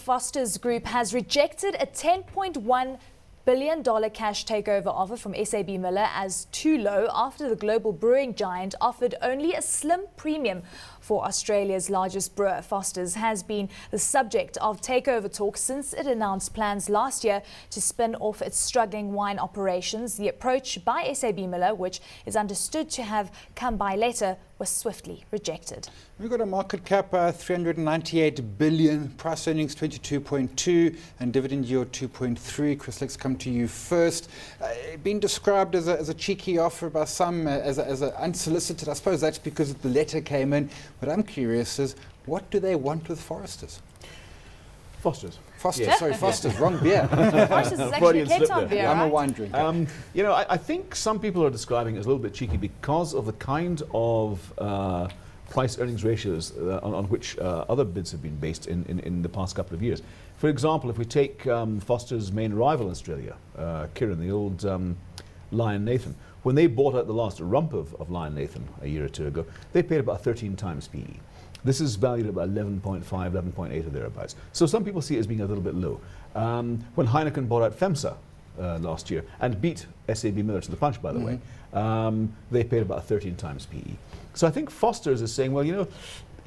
Foster's Group has rejected a $10.1 billion cash takeover offer from SABMiller as too low after the global brewing giant offered only a slim premium for Australia's largest brewer. Foster's has been the subject of takeover talks since it announced plans last year to spin off its struggling wine operations. The approach by SABMiller, which is understood to have come by letter, was swiftly rejected. We've got a market cap 398 billion, price earnings 22.2 and dividend yield 2.3. Chris, let's come to you first. Being described as a cheeky offer by some, as unsolicited. I suppose that's because the letter came in. What I'm curious is, what do they want with Foster's? Foster's. Foster's, yeah. Sorry, Foster's, wrong beer. Foster's is actually a Cape Town beer, I'm right? a wine drinker. You know, I think some people are describing it as a little bit cheeky because of the kind of price earnings ratios on which other bids have been based in the past couple of years. For example, if we take Foster's main rival in Australia, Kirin, the old Lion Nathan, when they bought out the last rump of Lion Nathan a year or two ago, they paid about 13 times PE. This is valued at about 11.5, 11.8 or thereabouts. So some people see it as being a little bit low. When Heineken bought out FEMSA last year and beat SABMiller to the punch, by the way, they paid about 13 times PE. So I think Foster's is saying, well, you know,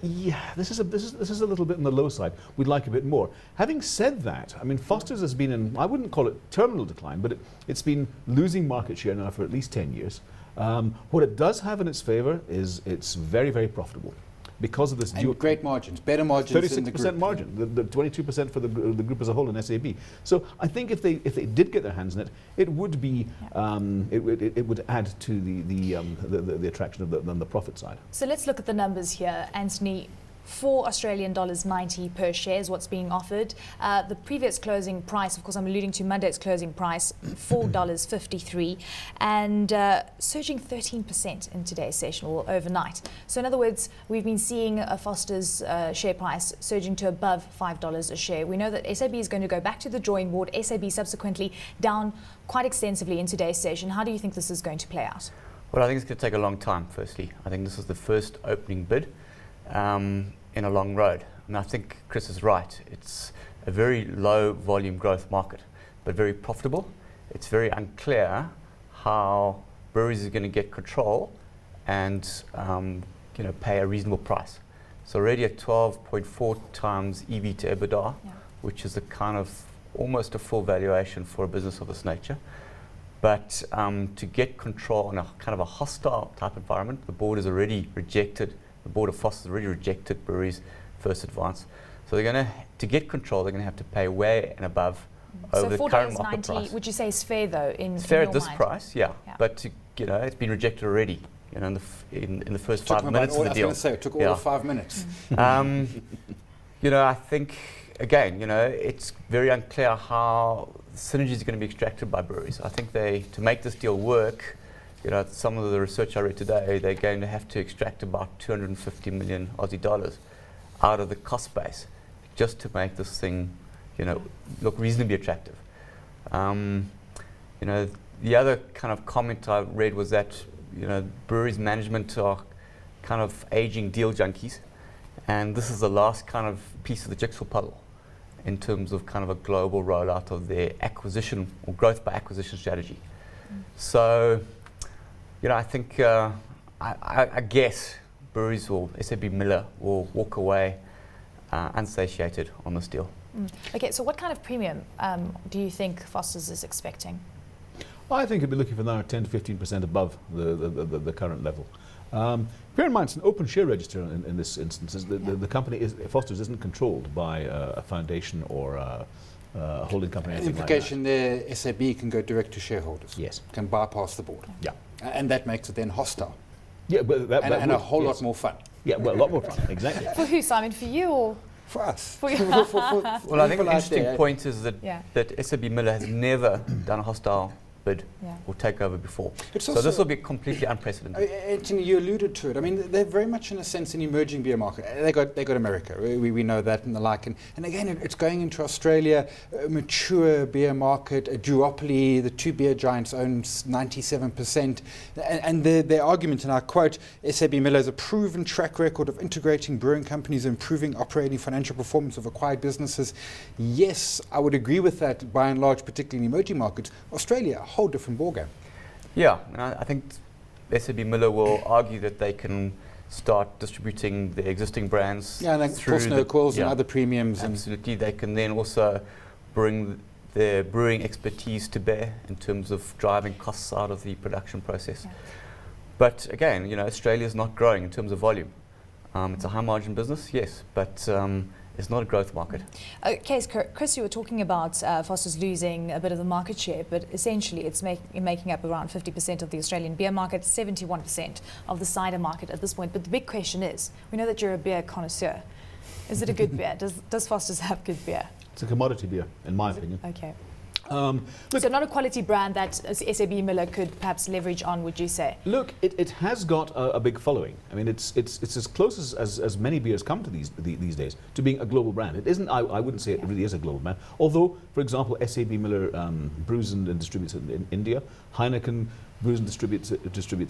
yeah, this is a little bit on the low side. We'd like a bit more. Having said that, I mean, Foster's has been in, I wouldn't call it terminal decline, but it's been losing market share now for at least 10 years. What it does have in its favour is it's very, very profitable. Because of this and great margins, better margins in the group. 36% margin, the 22% for the group as a whole in SAB. So I think if they did get their hands on it, it would be it would add to the attraction of the profit side. So let's look at the numbers here, Anthony. $4.90 per share is what's being offered. The previous closing price, of course I'm alluding to Monday's closing price, $4.53, and surging 13% in today's session, or overnight. So in other words, we've been seeing Foster's share price surging to above $5 a share. We know that SAB is going to go back to the drawing board. SAB subsequently down quite extensively in today's session. How do you think this is going to play out? Well, I think it's going to take a long time, firstly. I think this is the first opening bid in a long road. And I think Chris is right. It's a very low volume growth market, but very profitable. It's very unclear how breweries are going to get control and pay a reasonable price. So already at 12.4 times EV to EBITDA, which is a kind of almost a full valuation for a business of this nature. But to get control in a kind of a hostile type environment, the board has already rejected. The board of Foster's already rejected breweries' first advance. So they're going to get control, they're going to have to pay way and above over the current market price. Would you say is fair though? It's fair at this price, yeah. But it's been rejected already. You know, in the first 5 minutes of the deal. I was going to say it took all of 5 minutes. I think again, it's very unclear how synergies are going to be extracted by breweries. I think to make this deal work. Some of the research I read today, they're going to have to extract about 250 million Aussie dollars out of the cost base just to make this thing, look reasonably attractive. The other kind of comment I read was that, breweries management are kind of aging deal junkies, and this is the last kind of piece of the jigsaw puzzle in terms of kind of a global rollout of their acquisition or growth by acquisition strategy. So. I think, I guess breweries or SABMiller will walk away unsatiated on this deal. Okay, so what kind of premium do you think Foster's is expecting? Well, I think it'd be looking for now 10 to 15% above the current level. Bear in mind, it's an open share register in this instance. The company, Foster's, isn't controlled by a foundation or a holding company. The implication there, SAB can go direct to shareholders. Yes. Can bypass the board. Yeah. And that makes it then hostile. Yeah, but and a whole lot more fun. Yeah, well, a lot more fun, exactly. For who, Simon? For you or? For us. For you. Well, I think an interesting point is that SABMiller has never done a hostile bid Yeah. or take over before. It's So also- this will be completely unprecedented. Anthony, you alluded to it. I mean, they're very much, in a sense, an emerging beer market. They got America. We know that and the like. And again, it's going into Australia, a mature beer market. A duopoly, the two beer giants own 97%. And their argument, and I quote, SABMiller has a proven track record of integrating brewing companies, improving operating financial performance of acquired businesses. Yes, I would agree with that by and large, particularly in emerging markets. Australia, a whole different ballgame. Yeah, and I think SABMiller will argue that they can start distributing the existing brands. Yeah, and like through Pilsner Quills and yeah, other premiums. absolutely. They can then also bring their brewing expertise to bear in terms of driving costs out of the production process. Yeah. But again, Australia is not growing in terms of volume. It's a high margin business, yes, but it's not a growth market. Okay, so Chris, you were talking about Foster's losing a bit of the market share, but essentially it's making up around 50% of the Australian beer market, 71% of the cider market at this point. But the big question is, we know that you're a beer connoisseur. Is it a good beer? Does Foster's have good beer? It's a commodity beer, in my opinion. Okay. Look, So not a quality brand that SABMiller could perhaps leverage on, would you say? Look, it has got a big following. I mean, it's as close as many beers come to these days to being a global brand. It isn't. I wouldn't say it really is a global brand. Although, for example, SABMiller brews and distributes it in India. Heineken brews and distributes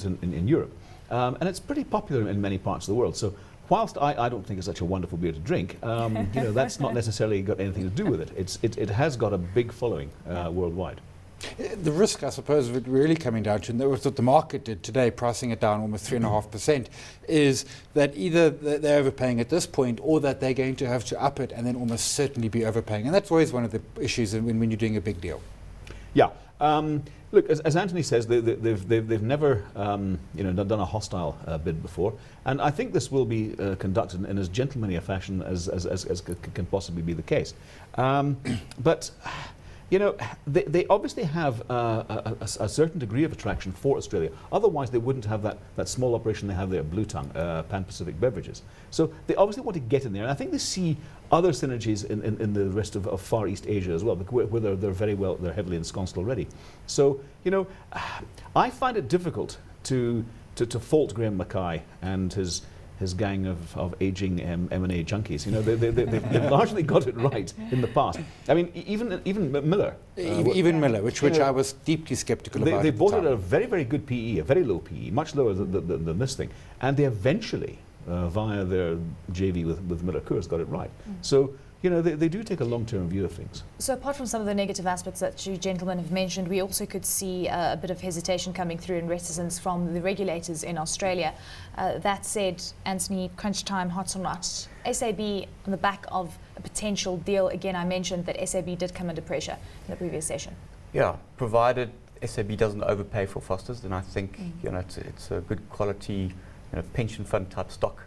in Europe, and it's pretty popular in many parts of the world. So, whilst I don't think it's such a wonderful beer to drink, that's not necessarily got anything to do with it. It has got a big following worldwide. The risk, I suppose, of it really coming down to, and that was what the market did today, pricing it down almost 3.5%, is that either they're overpaying at this point or that they're going to have to up it and then almost certainly be overpaying. And that's always one of the issues when you're doing a big deal. Yeah. Look, as Anthony says, they've never done a hostile bid before, and I think this will be conducted in as gentlemanly a fashion as can possibly be the case. But they obviously have a certain degree of attraction for Australia. Otherwise, they wouldn't have that small operation they have there at Blue Tongue, Pan-Pacific Beverages. So they obviously want to get in there, and I think they see other synergies in the rest of Far East Asia as well, where they're heavily ensconced already. So, I find it difficult to fault Graham Mackay and his gang of aging M&A junkies. They've largely got it right in the past. I mean, even Miller. Even Miller, which I was deeply sceptical about. They at the bought it time. at a very, very good PE, a very low PE, much lower than this thing. And they eventually, via their JV with Miller Coors, got it right. So, they do take a long-term view of things. So apart from some of the negative aspects that you gentlemen have mentioned, we also could see a bit of hesitation coming through and reticence from the regulators in Australia. That said, Anthony, crunch time, hot or not, SAB on the back of a potential deal, again, I mentioned that SAB did come under pressure in the previous session. Yeah, provided SAB doesn't overpay for Foster's, then I think it's a good quality pension fund type stock.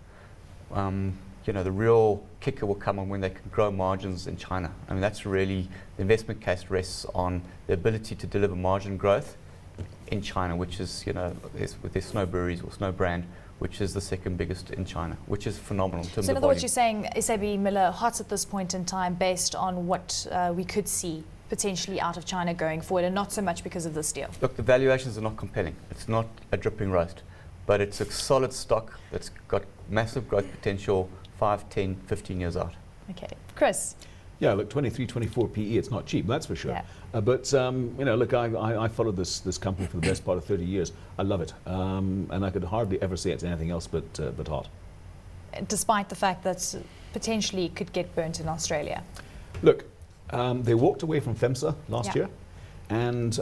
The real kicker will come on when they can grow margins in China. I mean, that's really, the investment case rests on the ability to deliver margin growth in China, which is, with their Snow Breweries or Snow brand, which is the second biggest in China, which is phenomenal in terms So of in other words, volume. you're saying SABMiller hot at this point in time based on what we could see potentially out of China going forward, and not so much because of this deal? Look, the valuations are not compelling. It's not a dripping roast, but it's a solid stock that's got massive growth potential 5, 10, 15 years out. Okay. Chris? Yeah, look, 23, 24 PE, it's not cheap, that's for sure. Yeah. But look, I followed this company for the best part of 30 years. I love it. And I could hardly ever say it's anything else but hot. Despite the fact that potentially it could get burnt in Australia? Look, they walked away from FEMSA last year, and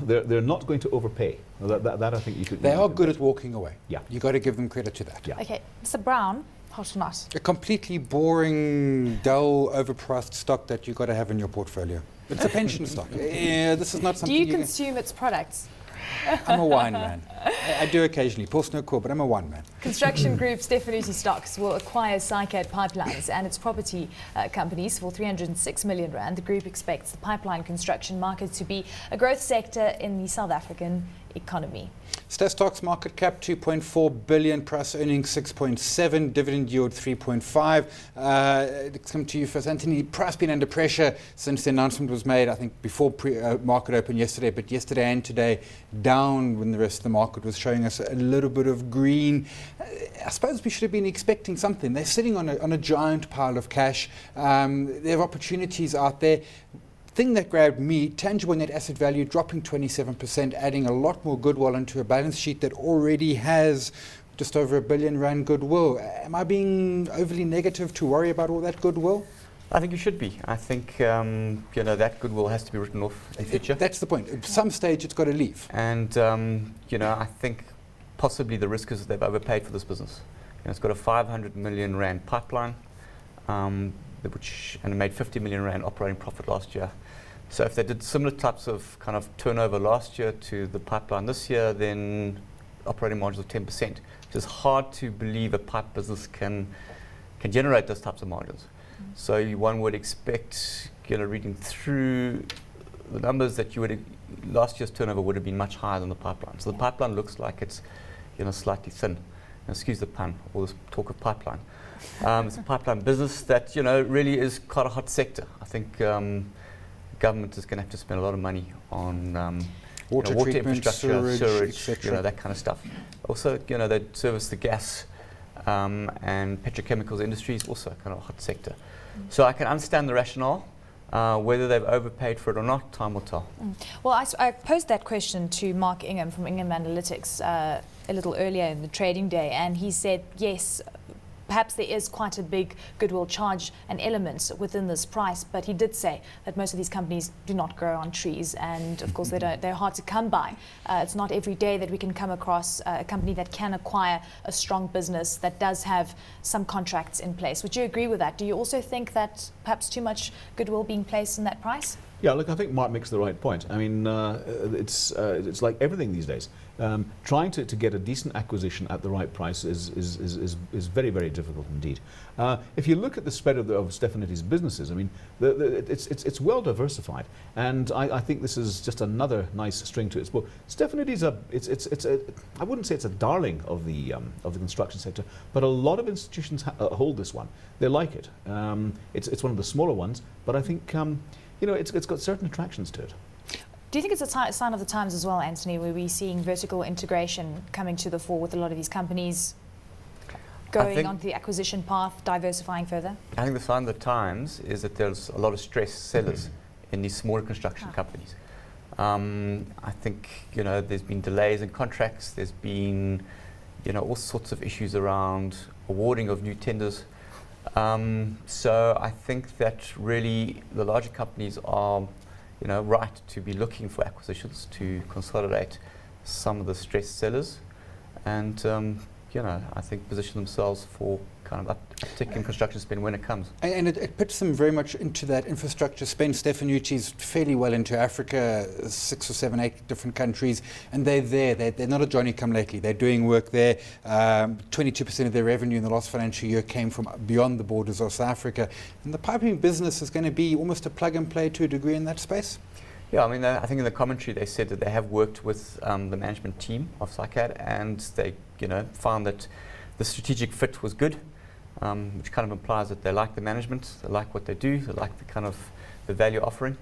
they're not going to overpay. That I think you could... They are good at walking away. Yeah. You've got to give them credit to that. Yeah. Okay. Mr. Brown, hot or not? A completely boring, dull, overpriced stock that you've got to have in your portfolio. It's a pension stock. Yeah, this is not Do something you you consume its products? I'm a wine man. I do occasionally. Pilsner Cool, but I'm a wine man. Construction group Stefanutti Stocks will acquire Sycad Pipelines and its property companies for 306 million rand. The group expects the pipeline construction market to be a growth sector in the South African economy. Stocks market cap 2.4 billion, price earnings 6.7, dividend yield 3.5. Let's come to you first, Anthony. Price been under pressure since the announcement was made, I think before market open yesterday, but yesterday and today down when the rest of the market was showing us a little bit of green. I suppose we should have been expecting something. They're sitting on a giant pile of cash. They have opportunities out there. Thing that grabbed me, tangible net asset value dropping 27%, adding a lot more goodwill into a balance sheet that already has just over R1 billion goodwill. Am I being overly negative to worry about all that goodwill? I think you should be. I think that goodwill has to be written off in the future. That's the point. At some stage, it's got to leave. And I think possibly the risk is that they've overpaid for this business. It's got a 500 million rand pipeline, and it made 50 million rand operating profit last year. So if they did similar types of kind of turnover last year to the pipeline this year, then operating margins of 10%. It's just hard to believe a pipe business can generate those types of margins. So one would expect, reading through the numbers, that last year's turnover would have been much higher than the pipeline. So the pipeline looks like it's slightly thin. Excuse the pun, all this talk of pipeline. It's a pipeline business that really is quite a hot sector. I think government is going to have to spend a lot of money on water treatment, infrastructure, sewage, etc. that kind of stuff. Also, they service the gas and petrochemicals industry is also kind of a hot sector. So I can understand the rationale. Whether they've overpaid for it or not, time will tell. Well, I posed that question to Mark Ingham from Ingham Analytics a little earlier in the trading day, and he said, yes, perhaps there is quite a big goodwill charge and elements within this price, but he did say that most of these companies do not grow on trees, and of course they're hard to come by. It's not every day that we can come across a company that can acquire a strong business that does have some contracts in place. Would you agree with that? Do you also think that perhaps too much goodwill being placed in that price? Yeah, look, I think Mark makes the right point. I mean, it's like everything these days. Trying to get a decent acquisition at the right price is very, very difficult indeed. If you look at the spread of Stefanutti's businesses, I mean, it's well diversified, and I think this is just another nice string to its bow. Stefanutti's I wouldn't say it's a darling of the construction sector, but a lot of institutions hold this one. They like it. It's one of the smaller ones, but I think it's got certain attractions to it. Do you think it's a sign of the times as well, Anthony, where we're seeing vertical integration coming to the fore with a lot of these companies going onto the acquisition path, diversifying further? I think the sign of the times is that there's a lot of stressed sellers in these smaller construction companies. I think there's been delays in contracts. There's been all sorts of issues around awarding of new tenders. So I think that really the larger companies are right to be looking for acquisitions to consolidate some of the stressed sellers, and I think position themselves for kind of uptick in construction spend when it comes. And it puts them very much into that infrastructure spend. Stefanutti's fairly well into Africa, 6 or 7, 8 different countries, and they're there. They're not a Johnny-come-lately. They're doing work there. 22% of their revenue in the last financial year came from beyond the borders of South Africa. And the piping business is going to be almost a plug-and-play to a degree in that space. Yeah, I mean, I think in the commentary they said that they have worked with the management team of SACAD, and they, found that the strategic fit was good, which kind of implies that they like the management, they like what they do, they like the kind of the value offering,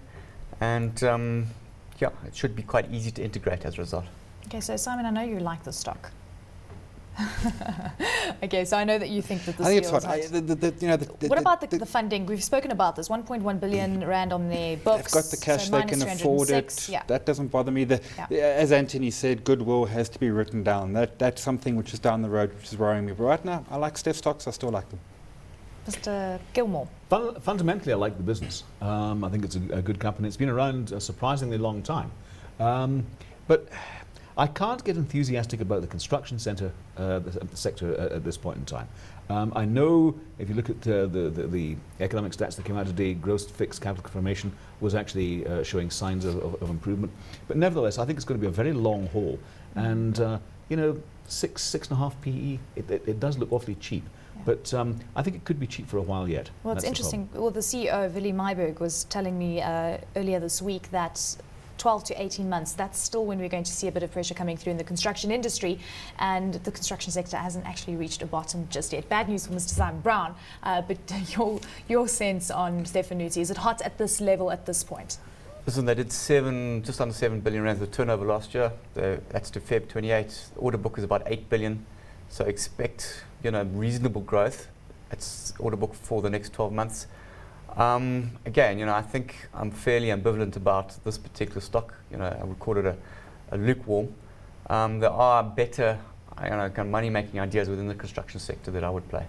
and it should be quite easy to integrate as a result. Okay, so Simon, I know you like the stock. Okay, so I know that you think that this deal is hot. What about the funding? We've spoken about this, 1.1 billion rand on their books. They've got the cash, so they can afford it. Yeah. That doesn't bother me. As Anthony said, goodwill has to be written down. That's something which is down the road, which is worrying me. But right now, I like Stocks. I still like them. Mr. Gilmour. Fundamentally, I like the business. I think it's a good company. It's been around a surprisingly long time. But I can't get enthusiastic about the construction sector at this point in time. I know if you look at the economic stats that came out today, gross fixed capital formation was actually showing signs of improvement. But nevertheless, I think it's going to be a very long haul. And, 6.5 PE, it does look awfully cheap. Yeah. But I think it could be cheap for a while yet. Well, it's interesting. Well, the CEO, Willie Myburg, was telling me earlier this week that 12 to 18 months, that's still when we're going to see a bit of pressure coming through in the construction industry, and the construction sector hasn't actually reached a bottom just yet. Bad news for Mr. Simon Brown, but your sense on Stefanutti, is it hot at this level at this point? Listen, they did just under 7 billion rands of turnover last year. That's to Feb 28. The order book is about 8 billion. So expect, reasonable growth. It's order book for the next 12 months. Again, I think I'm fairly ambivalent about this particular stock. I would call it a lukewarm. There are better, kind of money-making ideas within the construction sector that I would play.